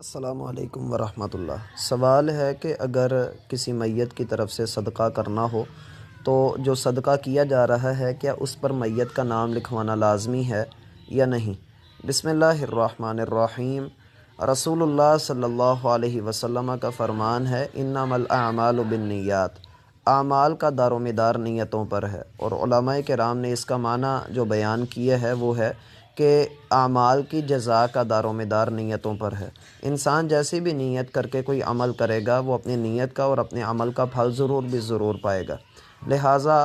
السلام علیکم ورحمۃ اللہ۔ سوال ہے کہ اگر کسی میت کی طرف سے صدقہ کرنا ہو تو جو صدقہ کیا جا رہا ہے کیا اس پر میت کا نام لکھوانا لازمی ہے یا نہیں؟ بسم اللہ الرحمن الرحیم۔ رسول اللہ صلی اللہ علیہ وسلم کا فرمان ہے انما الاعمال بالنیات، اعمال کا دار و مدار نیتوں پر ہے، اور علماء کرام نے اس کا معنی جو بیان کیا ہے وہ ہے کہ اعمال کی جزا کا دار و مدار نیتوں پر ہے۔ انسان جیسی بھی نیت کر کے کوئی عمل کرے گا وہ اپنی نیت کا اور اپنے عمل کا پھل ضرور پائے گا۔ لہٰذا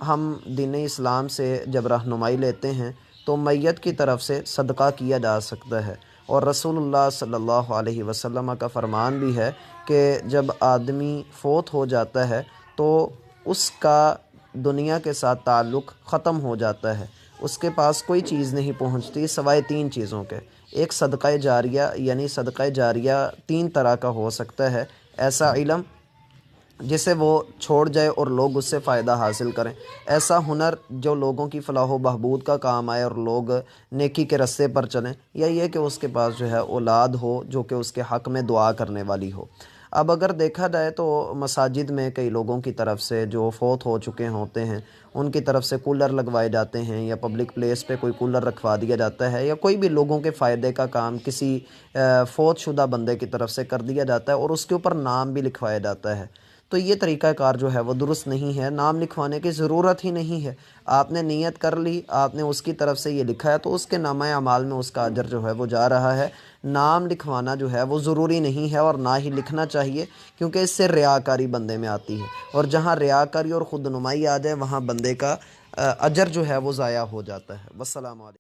ہم دین اسلام سے جب رہنمائی لیتے ہیں تو میت کی طرف سے صدقہ کیا جا سکتا ہے، اور رسول اللہ صلی اللہ علیہ وسلم کا فرمان بھی ہے کہ جب آدمی فوت ہو جاتا ہے تو اس کا دنیا کے ساتھ تعلق ختم ہو جاتا ہے، اس کے پاس کوئی چیز نہیں پہنچتی سوائے تین چیزوں کے۔ ایک صدقہ جاریہ، یعنی صدقہ جاریہ تین طرح کا ہو سکتا ہے۔ ایسا علم جسے وہ چھوڑ جائے اور لوگ اس سے فائدہ حاصل کریں، ایسا ہنر جو لوگوں کی فلاح و بہبود کا کام آئے اور لوگ نیکی کے رستے پر چلیں، یا یہ کہ اس کے پاس جو ہے اولاد ہو جو کہ اس کے حق میں دعا کرنے والی ہو۔ اب اگر دیکھا جائے تو مساجد میں کئی لوگوں کی طرف سے جو فوت ہو چکے ہوتے ہیں ان کی طرف سے کولر لگوائے جاتے ہیں، یا پبلک پلیس پہ کوئی کولر رکھوا دیا جاتا ہے، یا کوئی بھی لوگوں کے فائدے کا کام کسی فوت شدہ بندے کی طرف سے کر دیا جاتا ہے اور اس کے اوپر نام بھی لکھوایا جاتا ہے۔ تو یہ طریقہ کار جو ہے وہ درست نہیں ہے، نام لکھوانے کی ضرورت ہی نہیں ہے۔ آپ نے نیت کر لی، آپ نے اس کی طرف سے یہ لکھا ہے تو اس کے نامہ اعمال میں اس کا اجر جو ہے وہ جا رہا ہے۔ نام لکھوانا جو ہے وہ ضروری نہیں ہے اور نہ ہی لکھنا چاہیے، کیونکہ اس سے ریاکاری بندے میں آتی ہے، اور جہاں ریاکاری اور خود نمائی آ جائے وہاں بندے کا اجر جو ہے وہ ضائع ہو جاتا ہے۔ والسلام علیکم۔